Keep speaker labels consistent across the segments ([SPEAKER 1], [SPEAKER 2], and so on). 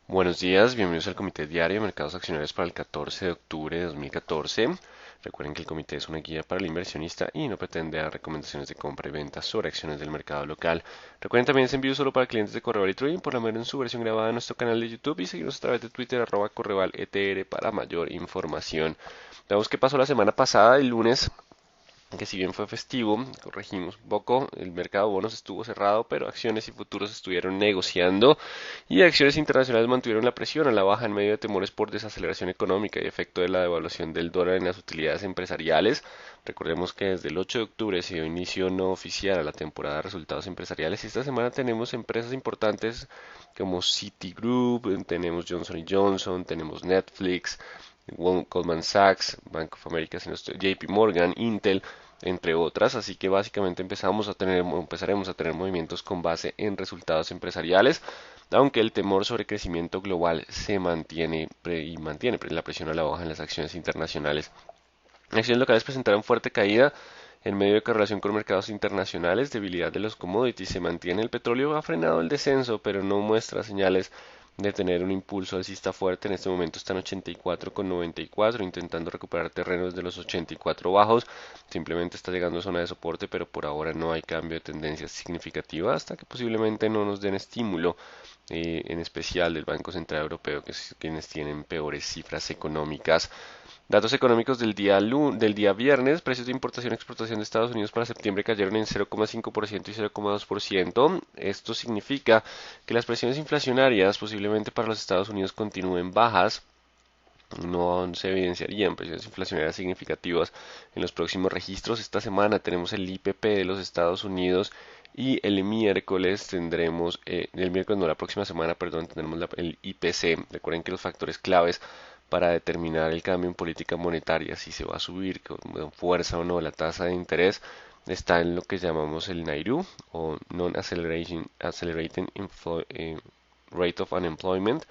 [SPEAKER 1] Buenos días, bienvenidos al Comité Diario de Mercados Accionarios para el 14 de octubre de 2014. Recuerden que el comité es una guía para el inversionista y no pretende dar recomendaciones de compra y venta sobre acciones del mercado local. Recuerden también es envío solo para clientes de Correval y Trading, por lo menos en su versión grabada en nuestro canal de YouTube y seguirnos a través de Twitter @correvaletr para mayor información. Veamos qué pasó la semana pasada, el lunes que si bien fue festivo, corregimos un poco, el mercado de bonos estuvo cerrado, pero acciones y futuros estuvieron negociando y acciones internacionales mantuvieron la presión a la baja en medio de temores por desaceleración económica y efecto de la devaluación del dólar en las utilidades empresariales. Recordemos que desde el 8 de octubre se dio inicio no oficial a la temporada de resultados empresariales y esta semana tenemos empresas importantes como Citigroup, tenemos Johnson Johnson, tenemos Netflix, Goldman Sachs, Bank of America, JP Morgan, Intel, entre otras, así que básicamente empezaremos a tener movimientos con base en resultados empresariales, aunque el temor sobre crecimiento global se mantiene y mantiene la presión a la baja en las acciones internacionales. Acciones locales presentaron fuerte caída en medio de correlación con mercados internacionales, debilidad de los commodities se mantiene. El petróleo ha frenado el descenso, pero no muestra señales de tener un impulso alcista fuerte. En este momento está en 84,94, intentando recuperar terrenos de los 84 bajos. Simplemente está llegando a zona de soporte, pero por ahora no hay cambio de tendencia significativa hasta que posiblemente no nos den estímulo, en especial del Banco Central Europeo, que es quienes tienen peores cifras económicas. Datos económicos del día viernes, precios de importación y exportación de Estados Unidos para septiembre cayeron en 0,5% y 0,2%. Esto significa que las presiones inflacionarias posiblemente para los Estados Unidos continúen bajas. No se evidenciarían presiones inflacionarias significativas en los próximos registros. Esta semana tenemos el IPP de los Estados Unidos y el miércoles tendremos, el miércoles no, la próxima semana, perdón, tendremos el IPC. Recuerden que los factores claves para determinar el cambio en política monetaria, si se va a subir con fuerza o no la tasa de interés, está en lo que llamamos el NAIRU o Non-Accelerating Rate of Unemployment.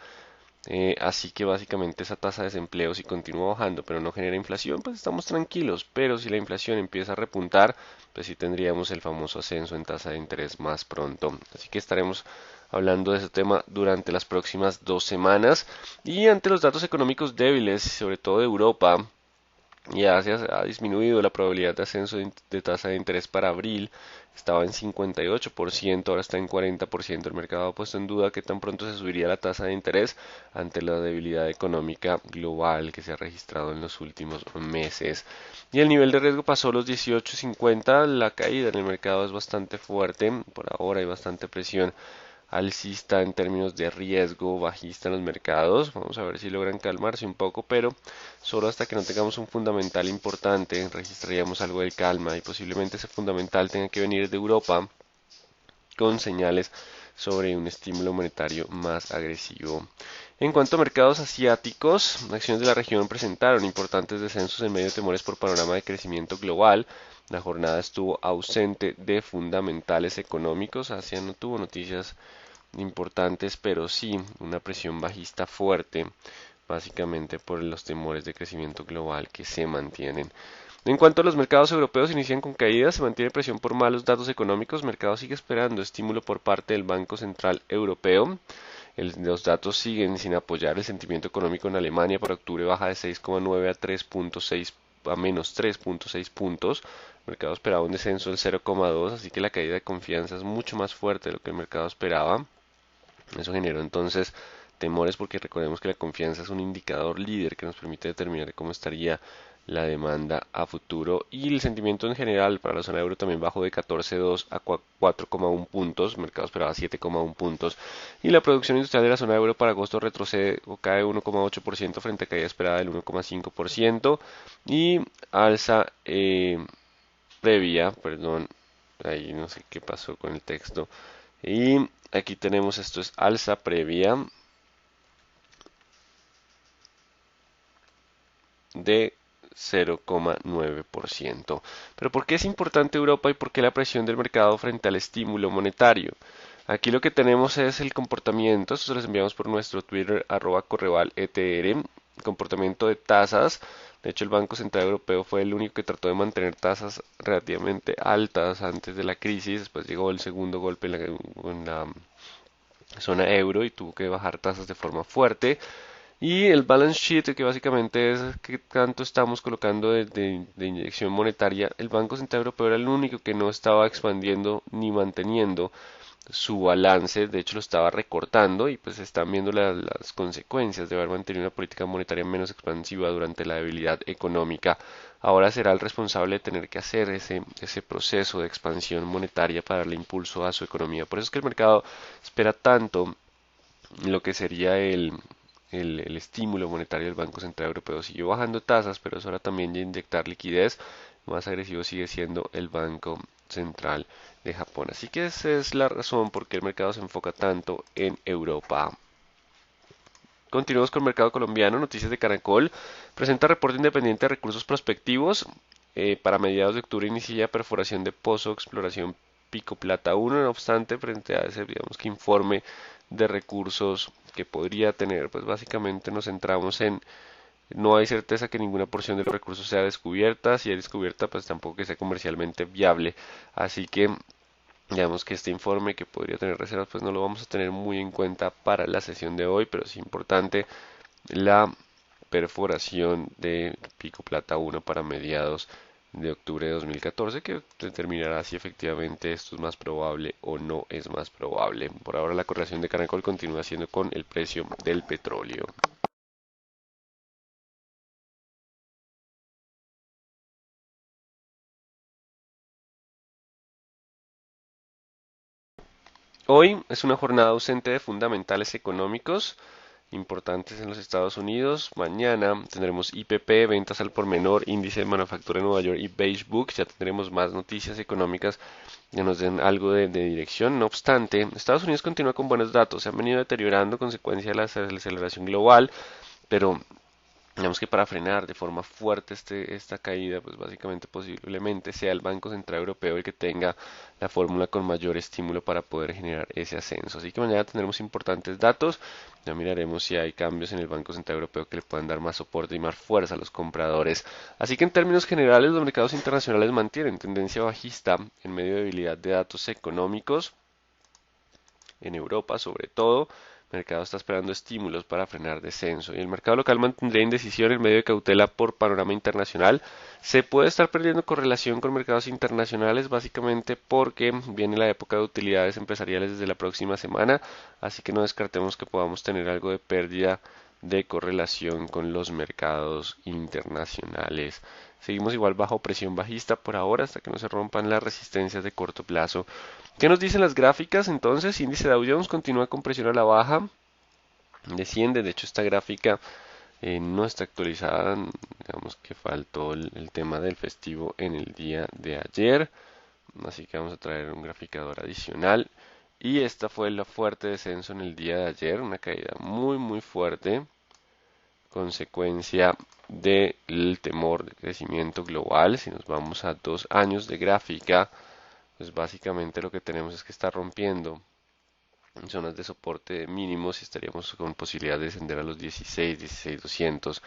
[SPEAKER 1] Así que básicamente esa tasa de desempleo si continúa bajando pero no genera inflación, pues estamos tranquilos. Pero si la inflación empieza a repuntar, pues sí tendríamos el famoso ascenso en tasa de interés más pronto. Así que estaremos hablando de ese tema durante las próximas 2 semanas. Y ante los datos económicos débiles, sobre todo de Europa, y Asia, ha disminuido la probabilidad de ascenso de tasa de interés para abril. Estaba en 58%, ahora está en 40%. El mercado ha puesto en duda que tan pronto se subiría la tasa de interés ante la debilidad económica global que se ha registrado en los últimos meses. Y el nivel de riesgo pasó los 18,50. La caída en el mercado es bastante fuerte. Por ahora hay bastante presión alcista en términos de riesgo, bajista en los mercados. Vamos a ver si logran calmarse un poco, pero solo hasta que no tengamos un fundamental importante registraríamos algo de calma y posiblemente ese fundamental tenga que venir de Europa con señales sobre un estímulo monetario más agresivo. En cuanto a mercados asiáticos, acciones de la región presentaron importantes descensos en medio de temores por panorama de crecimiento global. La jornada estuvo ausente de fundamentales económicos. Asia no tuvo noticias importantes, pero sí una presión bajista fuerte, básicamente por los temores de crecimiento global que se mantienen. En cuanto a los mercados europeos, inician con caídas, se mantiene presión por malos datos económicos, el mercado sigue esperando estímulo por parte del Banco Central Europeo. Los datos siguen sin apoyar el sentimiento económico en Alemania. Para octubre baja de 6,9 a 3,6 a menos 3,6 puntos. El mercado esperaba un descenso del 0,2, así que la caída de confianza es mucho más fuerte de lo que el mercado esperaba. Eso generó entonces temores porque recordemos que la confianza es un indicador líder que nos permite determinar cómo estaría la demanda a futuro y el sentimiento en general para la zona euro también bajó de 14,2 a 4,1 puntos, el mercado esperaba 7,1 puntos y la producción industrial de la zona euro para agosto retrocede o cae 1,8% frente a caída esperada del 1,5% y alza previa, perdón, ahí no sé qué pasó con el texto, y aquí tenemos esto es alza previa de 0,9%. Pero ¿por qué es importante Europa y por qué la presión del mercado frente al estímulo monetario? Aquí lo que tenemos es el comportamiento, esto se los enviamos por nuestro Twitter @correvaletr, comportamiento de tasas. De hecho, el Banco Central Europeo fue el único que trató de mantener tasas relativamente altas antes de la crisis. Después llegó el segundo golpe en la zona euro y tuvo que bajar tasas de forma fuerte. Y el balance sheet, que básicamente es que tanto estamos colocando de inyección monetaria, el Banco Central Europeo era el único que no estaba expandiendo ni manteniendo su balance, de hecho lo estaba recortando y pues están viendo las consecuencias de haber mantenido una política monetaria menos expansiva durante la debilidad económica. Ahora será el responsable de tener que hacer ese proceso de expansión monetaria para darle impulso a su economía. Por eso es que el mercado espera tanto lo que sería el estímulo monetario del Banco Central Europeo. Siguió bajando tasas, pero es hora también de inyectar liquidez. Más agresivo sigue siendo el Banco Central de Japón. Así que esa es la razón por qué el mercado se enfoca tanto en Europa. Continuamos con el mercado colombiano. Noticias de Caracol. Presenta reporte independiente de recursos prospectivos. Para mediados de octubre inicia perforación de pozo, exploración Pico Plata 1. No obstante, frente a ese, digamos que informe de recursos que podría tener, pues básicamente nos centramos en no hay certeza que ninguna porción de los recursos sea descubierta. Si es descubierta, pues tampoco que sea comercialmente viable. Así que digamos que este informe que podría tener reservas, pues no lo vamos a tener muy en cuenta para la sesión de hoy, pero es importante la perforación de Pico Plata 1 para mediados de octubre de 2014 que determinará si efectivamente esto es más probable o no es más probable. Por ahora la correlación de Caracol continúa siendo con el precio del petróleo. Hoy es una jornada ausente de fundamentales económicos importantes en los Estados Unidos. Mañana tendremos IPP, ventas al por menor, índice de manufactura en Nueva York y Beige Book. Ya tendremos más noticias económicas que nos den algo de dirección. No obstante, Estados Unidos continúa con buenos datos. Se han venido deteriorando a consecuencia de la aceleración global, pero digamos que para frenar de forma fuerte esta caída, pues básicamente posiblemente sea el Banco Central Europeo el que tenga la fórmula con mayor estímulo para poder generar ese ascenso. Así que mañana tendremos importantes datos, ya miraremos si hay cambios en el Banco Central Europeo que le puedan dar más soporte y más fuerza a los compradores. Así que en términos generales los mercados internacionales mantienen tendencia bajista en medio de debilidad de datos económicos en Europa sobre todo. El mercado está esperando estímulos para frenar descenso y el mercado local mantendría indecisión en medio de cautela por panorama internacional. Se puede estar perdiendo correlación con mercados internacionales básicamente porque viene la época de utilidades empresariales desde la próxima semana, así que no descartemos que podamos tener algo de pérdida de correlación con los mercados internacionales. Seguimos igual bajo presión bajista por ahora hasta que no se rompan las resistencias de corto plazo. ¿Qué nos dicen las gráficas? Entonces, índice Dow Jones continúa con presión a la baja, desciende, de hecho esta gráfica no está actualizada, digamos que faltó el tema del festivo en el día de ayer, así que vamos a traer un graficador adicional. Y esta fue el fuerte descenso en el día de ayer, una caída muy fuerte, consecuencia del temor de crecimiento global. Si nos vamos a 2 años de gráfica, pues básicamente lo que tenemos es que está rompiendo en zonas de soporte mínimos y estaríamos con posibilidad de descender a los 16, 16,200.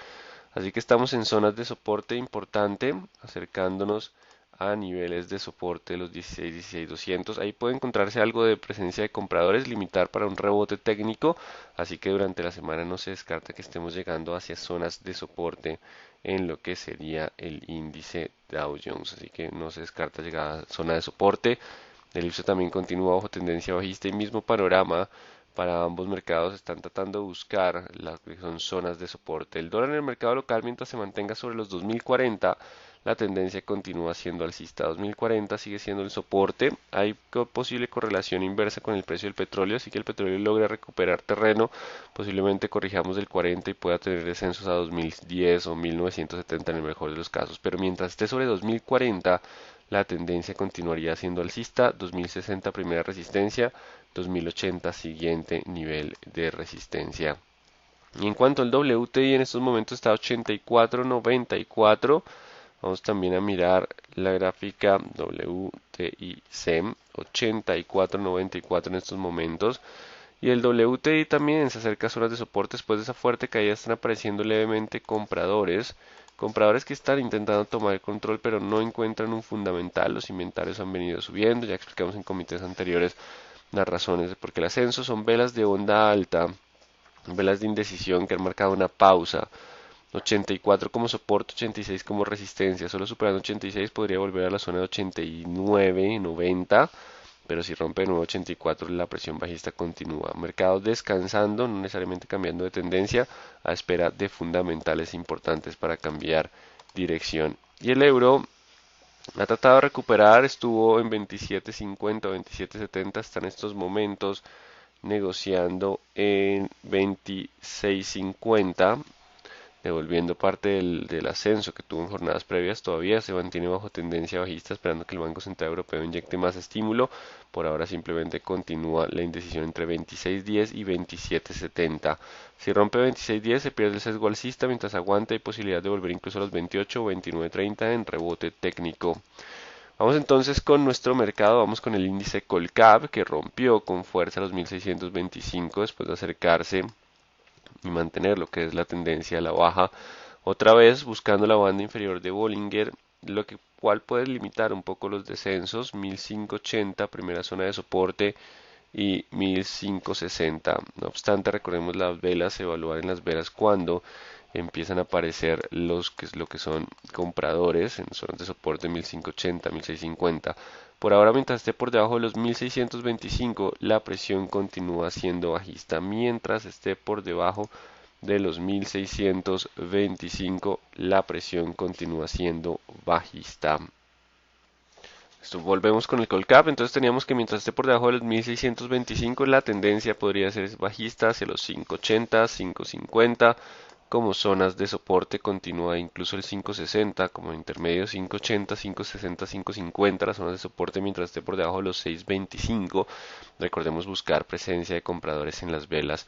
[SPEAKER 1] Así que estamos en zonas de soporte importante, acercándonos a niveles de soporte de los 16, 16,200. Ahí puede encontrarse algo de presencia de compradores, limitar para un rebote técnico, así que durante la semana no se descarta que estemos llegando hacia zonas de soporte en lo que sería el índice Dow Jones, así que no se descarta llegar a zona de soporte. El IPSA también continúa bajo tendencia bajista y mismo panorama para ambos mercados están tratando de buscar las que son zonas de soporte. El dólar en el mercado local mientras se mantenga sobre los 2040, la tendencia continúa siendo alcista. 2040 sigue siendo el soporte. Hay posible correlación inversa con el precio del petróleo, así que el petróleo logra recuperar terreno. Posiblemente corrijamos del 40 y pueda tener descensos a 2010 o 1970 en el mejor de los casos. Pero mientras esté sobre 2040, la tendencia continuaría siendo alcista. 2060 primera resistencia, 2080 siguiente nivel de resistencia. Y en cuanto al WTI en estos momentos está 84.94. Vamos también a mirar la gráfica WTI SEM 84.94 en estos momentos. Y el WTI también se acerca a zonas de soporte después de esa fuerte caída. Están apareciendo levemente compradores. Compradores que están intentando tomar el control pero no encuentran un fundamental. Los inventarios han venido subiendo. Ya explicamos en comités anteriores Las razones de por qué el ascenso son velas de onda alta, velas de indecisión que han marcado una pausa. 84 como soporte, 86 como resistencia. Solo superando 86 podría volver a la zona de 89, 90. Pero si rompe de nuevo 84, la presión bajista continúa. Mercado descansando, no necesariamente cambiando de tendencia, a espera de fundamentales importantes para cambiar dirección. Y el euro ha tratado de recuperar, estuvo en 27.50, 27.70, está en estos momentos negociando en 26.50, devolviendo parte del ascenso que tuvo en jornadas previas. Todavía se mantiene bajo tendencia bajista, esperando que el Banco Central Europeo inyecte más estímulo. Por ahora simplemente continúa la indecisión entre 26.10 y 27.70. Si rompe 26.10 se pierde el sesgo alcista, mientras aguanta hay posibilidad de volver incluso a los 28 o 29.30 en rebote técnico. Vamos entonces con nuestro mercado, vamos con el índice Colcap que rompió con fuerza los 1625 después de acercarse y mantener lo que es la tendencia a la baja, otra vez buscando la banda inferior de Bollinger, lo que cual puede limitar un poco los descensos, 1580 primera zona de soporte y 1560. No obstante, recordemos las velas, evaluar en las velas cuando empiezan a aparecer lo que son compradores en zonas de soporte 1580, 1650. Por ahora, mientras esté por debajo de los 1625, la presión continúa siendo bajista. Mientras esté por debajo de los 1625, la presión continúa siendo bajista. Volvemos con el Colcap, entonces teníamos que mientras esté por debajo de los 1625 la tendencia podría ser bajista hacia los 580, 550 como zonas de soporte, continúa incluso el 560 como intermedio, 580, 560, 550 las zonas de soporte mientras esté por debajo de los 625. Recordemos buscar presencia de compradores en las velas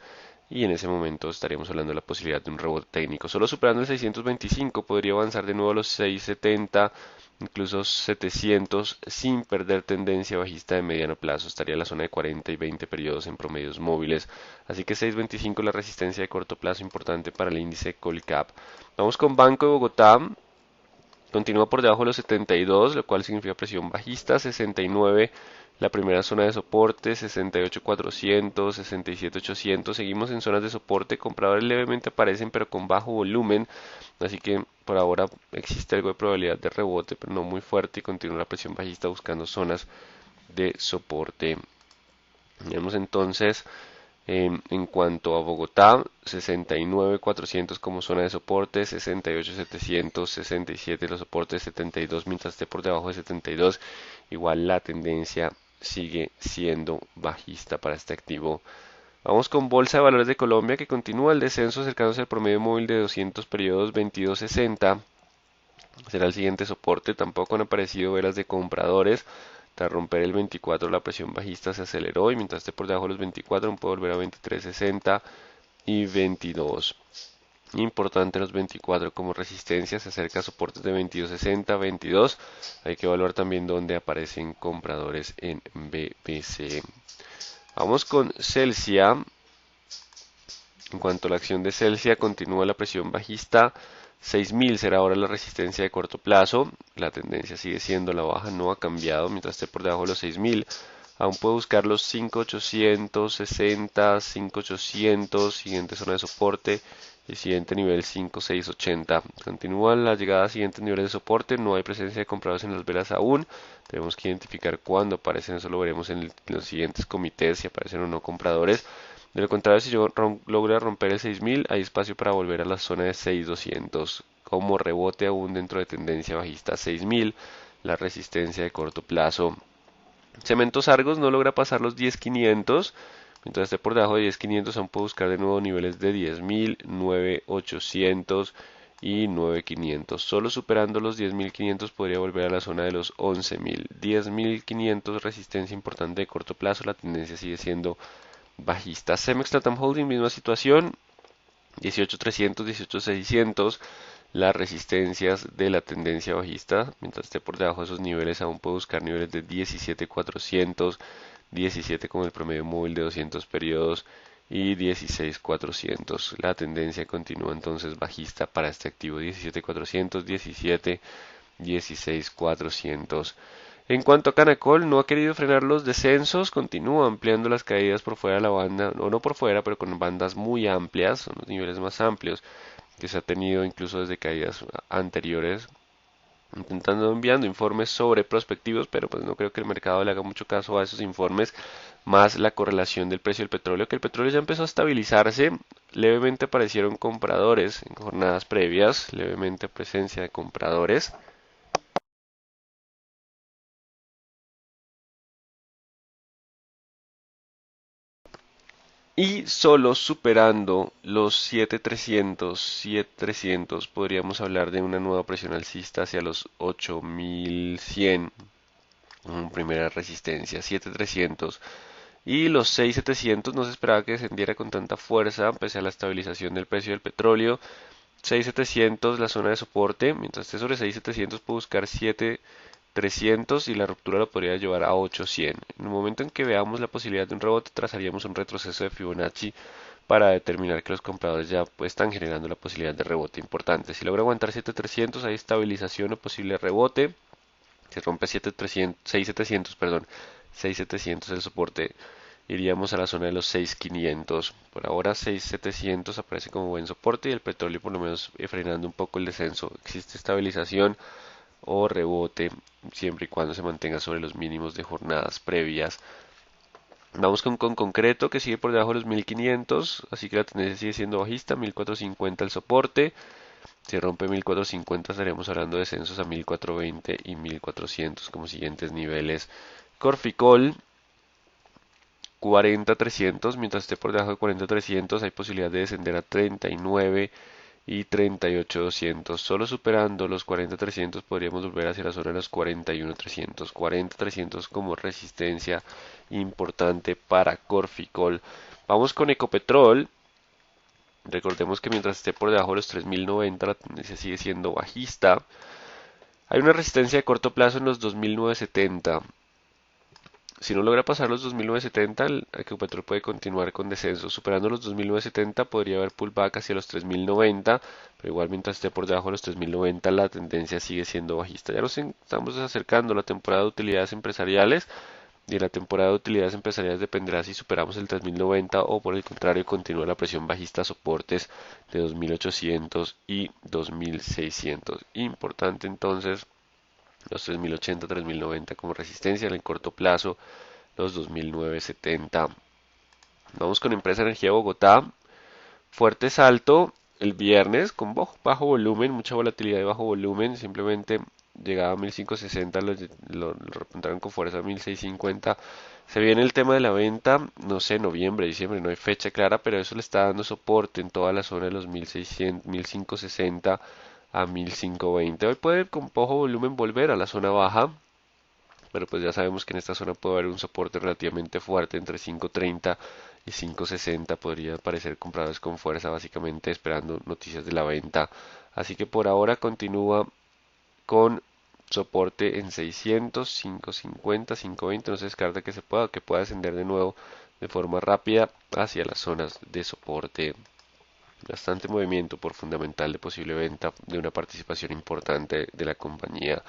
[SPEAKER 1] y en ese momento estaríamos hablando de la posibilidad de un rebote técnico. Solo superando el 625 podría avanzar de nuevo a los 670, incluso 700 sin perder tendencia bajista de mediano plazo. Estaría en la zona de 40 y 20 periodos en promedios móviles. Así que 625 la resistencia de corto plazo importante para el índice Colcap. Vamos con Banco de Bogotá. Continúa por debajo de los 72, lo cual significa presión bajista. 69 la primera zona de soporte, 68.400, 67.800. Seguimos en zonas de soporte. Compradores levemente aparecen, pero con bajo volumen. Así que por ahora existe algo de probabilidad de rebote, pero no muy fuerte. Y continúa la presión bajista buscando zonas de soporte. Tenemos entonces en cuanto a Bogotá, 69.400 como zona de soporte, 68.700, 67 los soportes, 72 mientras esté por debajo de 72. Igual la tendencia sigue siendo bajista para este activo. Vamos con Bolsa de Valores de Colombia que continúa el descenso acercándose al promedio móvil de 200 periodos 22.60. Será el siguiente soporte. Tampoco han aparecido velas de compradores. Tras romper el 24 la presión bajista se aceleró y mientras esté por debajo de los 24 puede volver a 23.60 y 22. Importante los 24 como resistencia, se acerca a soportes de 22.60, 22. Hay que evaluar también dónde aparecen compradores en BBC. Vamos con Celsia. En cuanto a la acción de Celsia, continúa la presión bajista. 6.000 será ahora la resistencia de corto plazo. La tendencia sigue siendo la baja, no ha cambiado mientras esté por debajo de los 6.000. Aún puede buscar los 5.860, 5.800, siguiente zona de soporte y siguiente nivel 5.680. Continúa la llegada a siguientes niveles de soporte, no hay presencia de compradores en las velas aún. Tenemos que identificar cuándo aparecen, eso lo veremos en los siguientes comités, si aparecen o no compradores. De lo contrario, si yo logra romper el 6000, hay espacio para volver a la zona de 6200. Como rebote aún dentro de tendencia bajista 6000, la resistencia de corto plazo. Cementos Argos no logra pasar los 10500. Mientras esté por debajo de 10500, aún puedo buscar de nuevo niveles de 10000, 9800 y 9500. Solo superando los 10500 podría volver a la zona de los 11000. 10500 resistencia importante de corto plazo, la tendencia sigue siendo bajista. Cemex Latam Holding, misma situación, 18.300, 18.600, las resistencias de la tendencia bajista, mientras esté por debajo de esos niveles aún puedo buscar niveles de 17.400, 17 como el promedio móvil de 200 periodos y 16.400. La tendencia continúa entonces bajista para este activo, 17.400, 17, 16.400. En cuanto a Canacol, no ha querido frenar los descensos, continúa ampliando las caídas por fuera de la banda, o no por fuera, pero con bandas muy amplias, son los niveles más amplios que se ha tenido incluso desde caídas anteriores, intentando enviando informes sobre prospectivos, pero pues no creo que el mercado le haga mucho caso a esos informes, más la correlación del precio del petróleo, que el petróleo ya empezó a estabilizarse, levemente aparecieron compradores en jornadas previas, levemente presencia de compradores. Y solo superando los 7.300 podríamos hablar de una nueva presión alcista hacia los 8.100. Primera resistencia, 7.300. Y los 6.700 no se esperaba que descendiera con tanta fuerza, pese a la estabilización del precio del petróleo. 6.700 la zona de soporte, mientras esté sobre 6.700 puede buscar 7.300 y la ruptura lo podría llevar a 8.100. En el momento en que veamos la posibilidad de un rebote, trazaríamos un retroceso de Fibonacci para determinar que los compradores ya pues, están generando la posibilidad de rebote importante. Si logra aguantar 7.300 hay estabilización o posible rebote. Si rompe 6.700, perdón, 6.700 el soporte, iríamos a la zona de los 6.500. Por ahora 6.700 aparece como buen soporte y el petróleo por lo menos frenando un poco el descenso. Existe estabilización o rebote siempre y cuando se mantenga sobre los mínimos de jornadas previas. Vamos con concreto que sigue por debajo de los 1.500, así que la tendencia sigue siendo bajista, 1.450 el soporte. Si rompe 1.450 estaríamos hablando de descensos a 1.420 y 1.400 como siguientes niveles. Corficol 40.300, mientras esté por debajo de 40.300 hay posibilidad de descender a 39 y 38.200. Solo superando los 40.300 podríamos volver hacia la zona de los 41.300. 40.300 como resistencia importante para Corficol. Vamos con Ecopetrol. Recordemos que mientras esté por debajo de los 3.090 la tendencia sigue siendo bajista. Hay una resistencia de corto plazo en los 2.970. Si no logra pasar los 2.970, el Ecopetrol puede continuar con descenso. Superando los 2.970 podría haber pullback hacia los 3.090, pero igual mientras esté por debajo de los 3.090 la tendencia sigue siendo bajista. Ya nos estamos acercando a la temporada de utilidades empresariales. Y en la temporada de utilidades empresariales dependerá si superamos el 3090 o por el contrario continúa la presión bajista soportes de 2800 y 2600. Importante entonces los 3080, 3090 como resistencia en el corto plazo, los 2970. Vamos con Empresa Energía Bogotá. Fuerte salto el viernes con bajo volumen, mucha volatilidad de bajo volumen, simplemente llegaba a 1560, lo repuntaron con fuerza a 1650. Se viene el tema de la venta, no sé, noviembre, diciembre, no hay fecha clara, pero eso le está dando soporte en toda la zona de los 1600, 1560 a 1520. Hoy puede con bajo volumen volver a la zona baja, pero pues ya sabemos que en esta zona puede haber un soporte relativamente fuerte entre 5.30 y 5.60. Podría aparecer compradores con fuerza, básicamente esperando noticias de la venta. Así que por ahora continúa con soporte en 600, 550, 520. No se descarta que pueda ascender de nuevo de forma rápida hacia las zonas de soporte. Bastante movimiento por fundamental de posible venta de una participación importante de la compañía.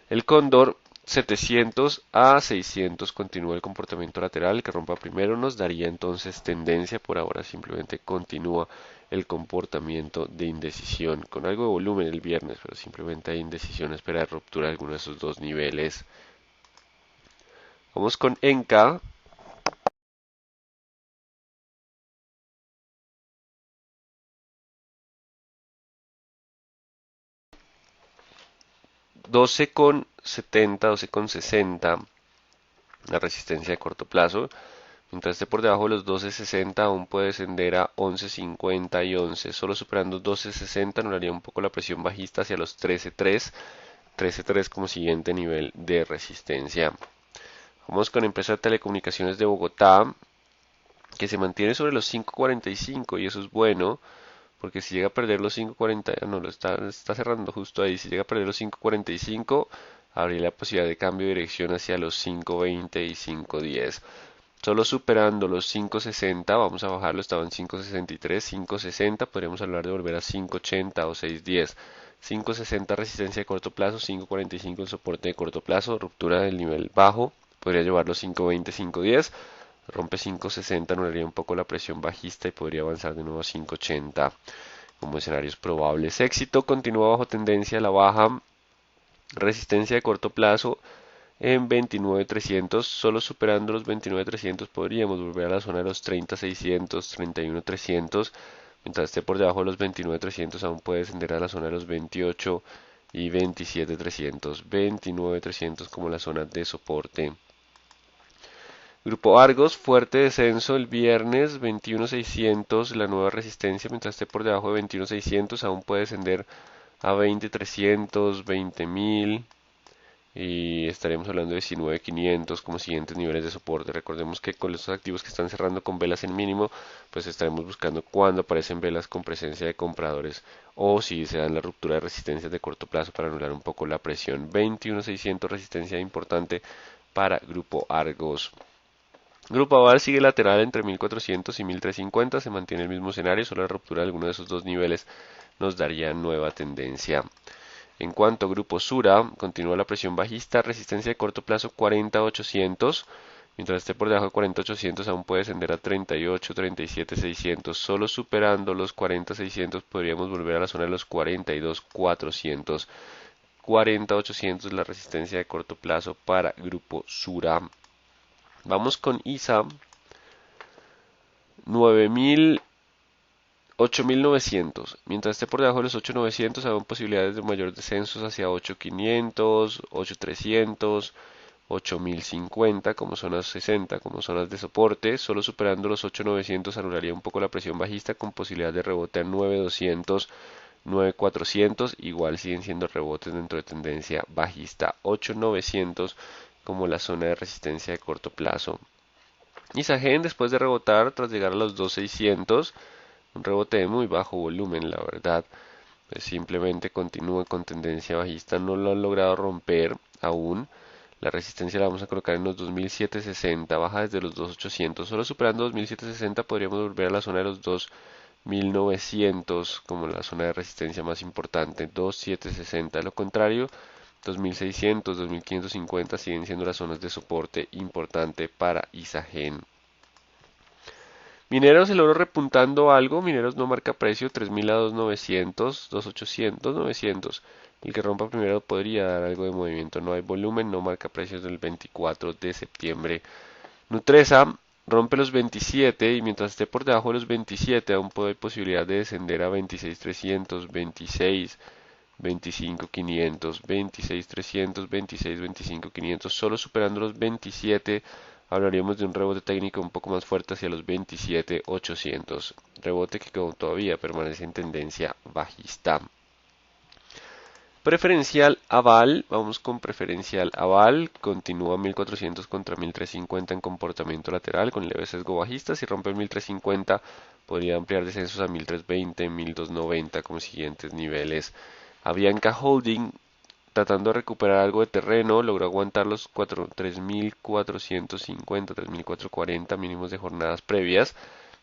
[SPEAKER 1] El Cóndor 700 a 600 continúa el comportamiento lateral, el que rompa primero nos daría entonces tendencia, por ahora simplemente continúa el comportamiento de indecisión, con algo de volumen el viernes, pero simplemente hay indecisión, espera de ruptura de alguno de esos dos niveles. Vamos con Enca. 12.70, 12.60 la resistencia de corto plazo. Mientras esté por debajo de los 12.60 aún puede descender a 11.50 y 11. Solo superando 12.60 anularía un poco la presión bajista hacia los 13.3. 13.3 como siguiente nivel de resistencia. Vamos con Empresa de Telecomunicaciones de Bogotá, que se mantiene sobre los 5.45 y eso es bueno, porque si llega a perder los 5.40, no, está cerrando justo ahí, si llega a perder los 5.45, habría la posibilidad de cambio de dirección hacia los 5.20 y 5.10. Solo superando los 5.60, vamos a bajarlo, estaba en 5.63, 5.60, podríamos hablar de volver a 5.80 o 6.10. 5.60 resistencia de corto plazo, 5.45 el soporte de corto plazo, ruptura del nivel bajo, podría llevarlo 5.20, 5.10, rompe 5.60, anularía un poco la presión bajista y podría avanzar de nuevo a 5.80 como escenarios probables. Éxito, continúa bajo tendencia a la baja, resistencia de corto plazo en 29.300, solo superando los 29.300 podríamos volver a la zona de los 30.600, 31.300, mientras esté por debajo de los 29.300 aún puede descender a la zona de los 28 y 27.300, 29.300 como la zona de soporte. Grupo Argos, fuerte descenso el viernes, 21.600, la nueva resistencia, mientras esté por debajo de 21.600 aún puede descender a 20.300, 20.000 y estaremos hablando de 19.500 como siguientes niveles de soporte. Recordemos que con los activos que están cerrando con velas en mínimo, pues estaremos buscando cuando aparecen velas con presencia de compradores o si se dan la ruptura de resistencias de corto plazo para anular un poco la presión. 21.600 resistencia importante para Grupo Argos. Grupo Aval sigue lateral entre 1400 y 1350, se mantiene el mismo escenario, solo la ruptura de alguno de esos dos niveles nos daría nueva tendencia. En cuanto a Grupo Sura, continúa la presión bajista, resistencia de corto plazo 40.800, mientras esté por debajo de 40.800 aún puede descender a 38, 37.600, solo superando los 40.600 podríamos volver a la zona de los 42.400. 40.800 es la resistencia de corto plazo para Grupo Sura. Vamos con ISA, 9.000, 8.900. Mientras esté por debajo de los 8.900, hay posibilidades de mayores descensos hacia 8.500, 8.300, 8.050 como zonas 60, como zonas de soporte. Solo superando los 8.900 anularía un poco la presión bajista con posibilidad de rebote a 9.200, 9.400. Igual siguen siendo rebotes dentro de tendencia bajista. 8.900 como la zona de resistencia de corto plazo. Isagen después de rebotar tras llegar a los 2.600, un rebote de muy bajo volumen, la verdad, pues simplemente continúa con tendencia bajista, no lo han logrado romper aún. La resistencia la vamos a colocar en los 2.760, baja desde los 2.800, solo superando 2.760 podríamos volver a la zona de los 2.900 como la zona de resistencia más importante, 2.760, de lo contrario 2.600, 2.550 siguen siendo las zonas de soporte importante para Isagen. Mineros, el oro repuntando algo, Mineros no marca precio, 3.000 a 2.900, 2.800, 900. El que rompa primero podría dar algo de movimiento, no hay volumen, no marca precios del 24 de septiembre. Nutresa rompe los 27 y mientras esté por debajo de los 27 aún puede haber posibilidad de descender a 26.300, 26, 25.500, 26.300, 26, 25.500, solo superando los 27 hablaríamos de un rebote técnico un poco más fuerte hacia los 27.800, rebote que todavía permanece en tendencia bajista. Preferencial aval, vamos con preferencial aval, continúa 1400 contra 1350 en comportamiento lateral con leve sesgo bajista, si rompe el 1350 podría ampliar descensos a 1320, 1290 como siguientes niveles. Avianca Holding, tratando de recuperar algo de terreno, logró aguantar los 3.450, 3.440 mínimos de jornadas previas.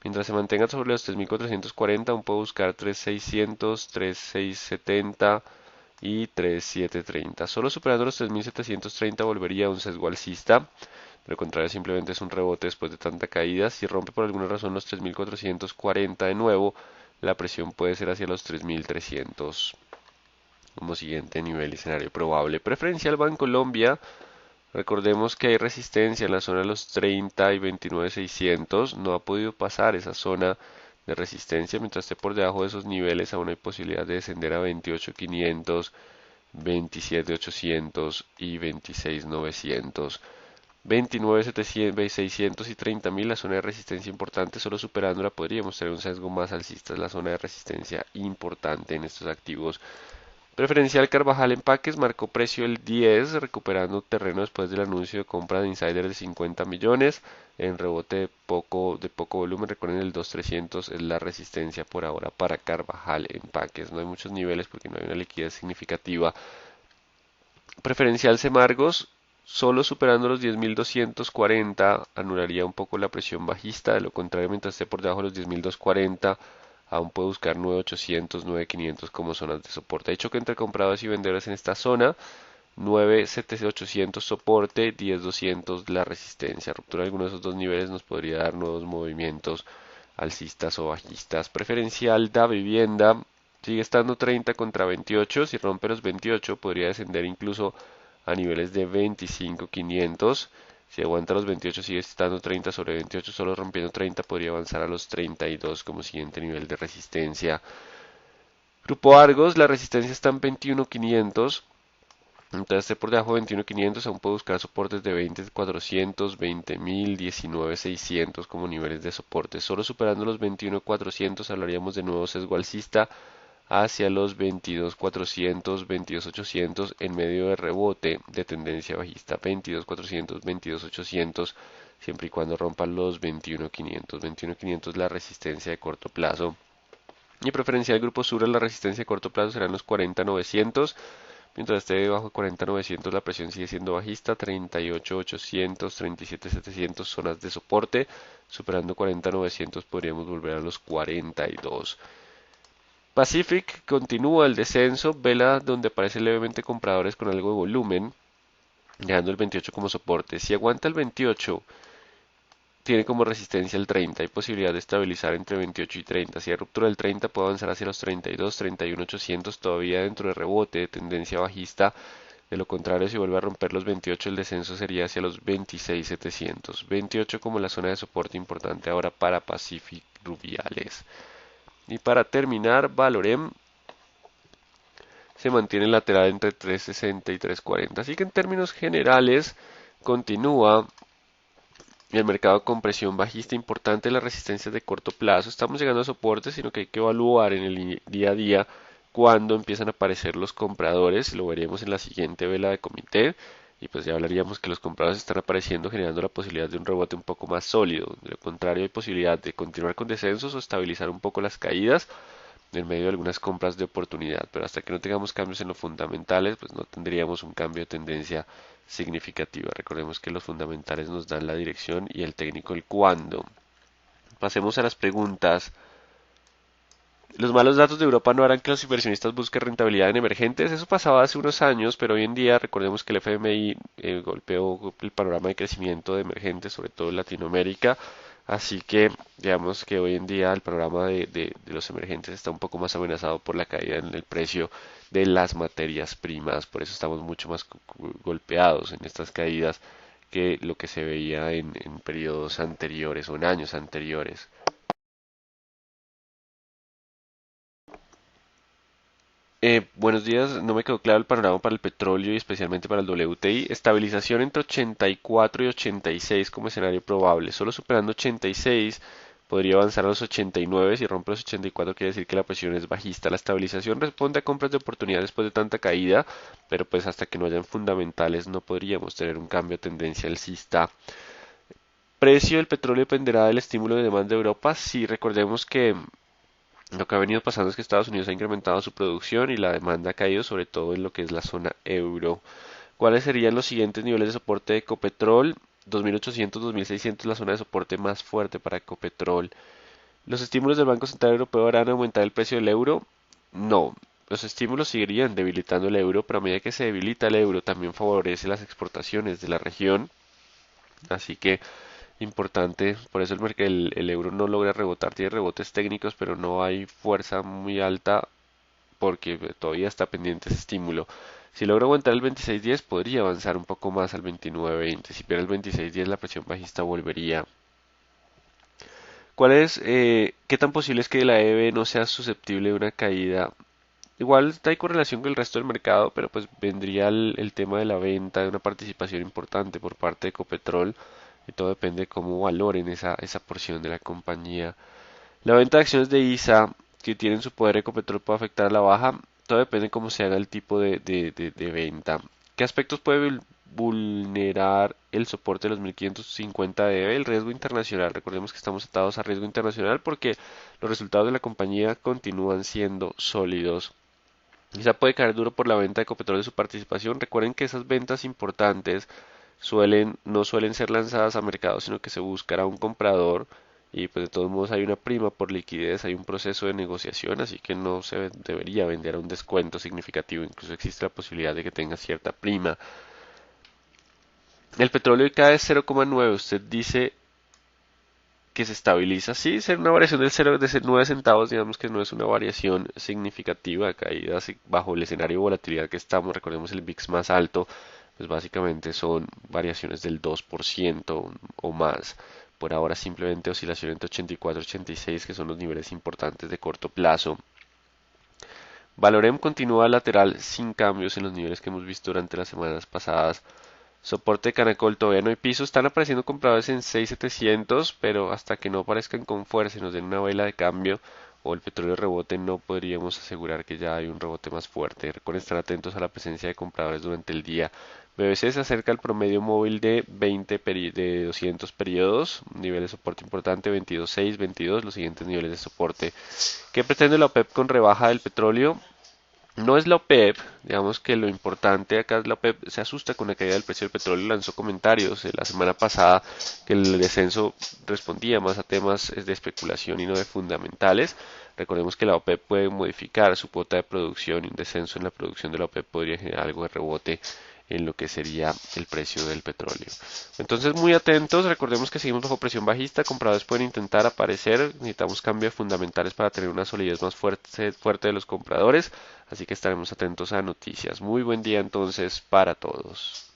[SPEAKER 1] Mientras se mantenga sobre los 3.440, aún puede buscar 3.600, 3.670 y 3.730. Solo superando los 3.730 volvería a un sesgo alcista. De lo contrario, simplemente es un rebote después de tanta caída. Si rompe por alguna razón los 3.440 de nuevo, la presión puede ser hacia los 3.300 como siguiente nivel y escenario probable. Preferencial Bancolombia, recordemos que hay resistencia en la zona de los 30 y 29.600, no ha podido pasar esa zona de resistencia, mientras esté por debajo de esos niveles aún hay posibilidad de descender a 28.500, 27.800 y 26.900. 29.600 y 30.000, la zona de resistencia importante, solo superándola podríamos tener un sesgo más alcista, es la zona de resistencia importante en estos activos. Preferencial Carvajal Empaques marcó precio el 10, recuperando terreno después del anuncio de compra de insider de 50 millones, en rebote de poco volumen. Recuerden, el 2.300 es la resistencia por ahora para Carvajal Empaques, no hay muchos niveles porque no hay una liquidez significativa. Preferencial Semargos, solo superando los 10.240 anularía un poco la presión bajista, de lo contrario mientras esté por debajo de los 10.240 aún puede buscar 9.800, 9.500 como zonas de soporte. Hay choque entre compradores y vendedores en esta zona. 9.800 soporte, 10.200 la resistencia. Ruptura de alguno de esos dos niveles nos podría dar nuevos movimientos alcistas o bajistas. Preferencial da vivienda sigue estando 30 contra 28. Si rompe los 28 podría descender incluso a niveles de 25.500. Si aguanta los 28 sigue estando 30 sobre 28, solo rompiendo 30 podría avanzar a los 32 como siguiente nivel de resistencia. Grupo Argos, la resistencia está en 21.500. Entonces esté por debajo de 21.500, aún puede buscar soportes de 20.400, 20.000, 19.600 como niveles de soporte. Solo superando los 21.400 hablaríamos de nuevo sesgo alcista hacia los 22.400, 22.800 en medio de rebote de tendencia bajista. 22.400, 22.800 siempre y cuando rompan los 21.500. 21.500 la resistencia de corto plazo. Y preferencial Grupo Sur, la resistencia de corto plazo serán los 40.900. Mientras esté bajo 40.900 la presión sigue siendo bajista, 38.800, 37.700 zonas de soporte, superando 40.900 podríamos volver a los 42. Pacific continúa el descenso, vela donde aparecen levemente compradores con algo de volumen, dejando el 28 como soporte. Si aguanta el 28, tiene como resistencia el 30, hay posibilidad de estabilizar entre 28 y 30. Si hay ruptura del 30 puede avanzar hacia los 32, 31.800 todavía dentro de rebote de tendencia bajista. De lo contrario, si vuelve a romper los 28, el descenso sería hacia los 26.700. 28 como la zona de soporte importante ahora para Pacific Rubiales. Y para terminar, Valorem se mantiene lateral entre 3.60 y 3.40. Así que en términos generales continúa el mercado con presión bajista importante, las resistencias de corto plazo. Estamos llegando a soportes, sino que hay que evaluar en el día a día cuándo empiezan a aparecer los compradores. Lo veremos en la siguiente vela de comité. Y pues ya hablaríamos que los compradores están apareciendo, generando la posibilidad de un rebote un poco más sólido. De lo contrario, hay posibilidad de continuar con descensos o estabilizar un poco las caídas en medio de algunas compras de oportunidad, pero hasta que no tengamos cambios en los fundamentales, pues no tendríamos un cambio de tendencia significativa. Recordemos que los fundamentales nos dan la dirección y el técnico el cuándo. Pasemos a las preguntas. Los malos datos de Europa no harán que los inversionistas busquen rentabilidad en emergentes. Eso pasaba hace unos años, pero hoy en día recordemos que el FMI golpeó el panorama de crecimiento de emergentes, sobre todo en Latinoamérica. Así que digamos que hoy en día el panorama de los emergentes está un poco más amenazado por la caída en el precio de las materias primas. Por eso estamos mucho más golpeados en estas caídas que lo que se veía en periodos anteriores o en años anteriores. Buenos días, no me quedó claro el panorama para el petróleo y especialmente para el WTI. Estabilización entre 84 y 86 como escenario probable. Solo superando 86 podría avanzar a los 89. Si rompe los 84 quiere decir que la presión es bajista. La estabilización responde a compras de oportunidad después de tanta caída, pero pues hasta que no hayan fundamentales no podríamos tener un cambio de tendencia alcista. Precio del petróleo dependerá del estímulo de demanda de Europa. Si recordemos que lo que ha venido pasando es que Estados Unidos ha incrementado su producción y la demanda ha caído, sobre todo en lo que es la zona euro. ¿Cuáles serían los siguientes niveles de soporte de Ecopetrol? 2.800, 2.600 la zona de soporte más fuerte para Ecopetrol. ¿Los estímulos del Banco Central Europeo harán aumentar el precio del euro? No. Los estímulos seguirían debilitando el euro, pero a medida que se debilita el euro también favorece las exportaciones de la región. Así que importante, por eso el euro no logra rebotar, tiene rebotes técnicos, pero no hay fuerza muy alta porque todavía está pendiente ese estímulo. Si logra aguantar el 26.10 podría avanzar un poco más al 29.20. Si pierde el 26.10 la presión bajista volvería. ¿Qué tan posible es que la EV no sea susceptible de una caída? Igual está hay correlación con el resto del mercado, pero pues vendría el tema de la venta, de una participación importante por parte de Ecopetrol y todo depende de cómo valoren esa porción de la compañía. La venta de acciones de ISA que tienen su poder Ecopetrol puede afectar a la baja, todo depende de cómo se haga el tipo de venta. ¿Qué aspectos puede vulnerar el soporte de los 1550 de el riesgo internacional? Recordemos que estamos atados a riesgo internacional porque los resultados de la compañía continúan siendo sólidos. Quizá puede caer duro por la venta de Ecopetrol de su participación. Recuerden que esas ventas importantes no suelen ser lanzadas a mercado, sino que se buscará un comprador y pues de todos modos hay una prima por liquidez, hay un proceso de negociación, así que no se debería vender a un descuento significativo, incluso existe la posibilidad de que tenga cierta prima. El petróleo cae 0,9, usted dice que se estabiliza, sí, ser una variación del 0 de 9 centavos, digamos que no es una variación significativa, caída bajo el escenario de volatilidad que estamos, recordemos el VIX más alto, pues básicamente son variaciones del 2% o más. Por ahora simplemente oscilación entre 84 y 86, que son los niveles importantes de corto plazo. Valorem continúa lateral sin cambios en los niveles que hemos visto durante las semanas pasadas. Soporte de Canacol, todavía no hay piso, están apareciendo compradores en 6.700, pero hasta que no aparezcan con fuerza y nos den una vela de cambio o el petróleo rebote, no podríamos asegurar que ya hay un rebote más fuerte. Recuerden estar atentos a la presencia de compradores durante el día. BBC se acerca al promedio móvil de 200 periodos, nivel de soporte importante 22.6, 22, los siguientes niveles de soporte. ¿Qué pretende la OPEP con rebaja del petróleo? No es la OPEP, digamos que lo importante acá es la OPEP se asusta con la caída del precio del petróleo, lanzó comentarios la semana pasada que el descenso respondía más a temas de especulación y no de fundamentales. Recordemos que la OPEP puede modificar su cuota de producción y un descenso en la producción de la OPEP podría generar algo de rebote en lo que sería el precio del petróleo. Entonces muy atentos, recordemos que seguimos bajo presión bajista, compradores pueden intentar aparecer, necesitamos cambios fundamentales para tener una solidez más fuerte de los compradores, así que estaremos atentos a noticias. Muy buen día entonces para todos.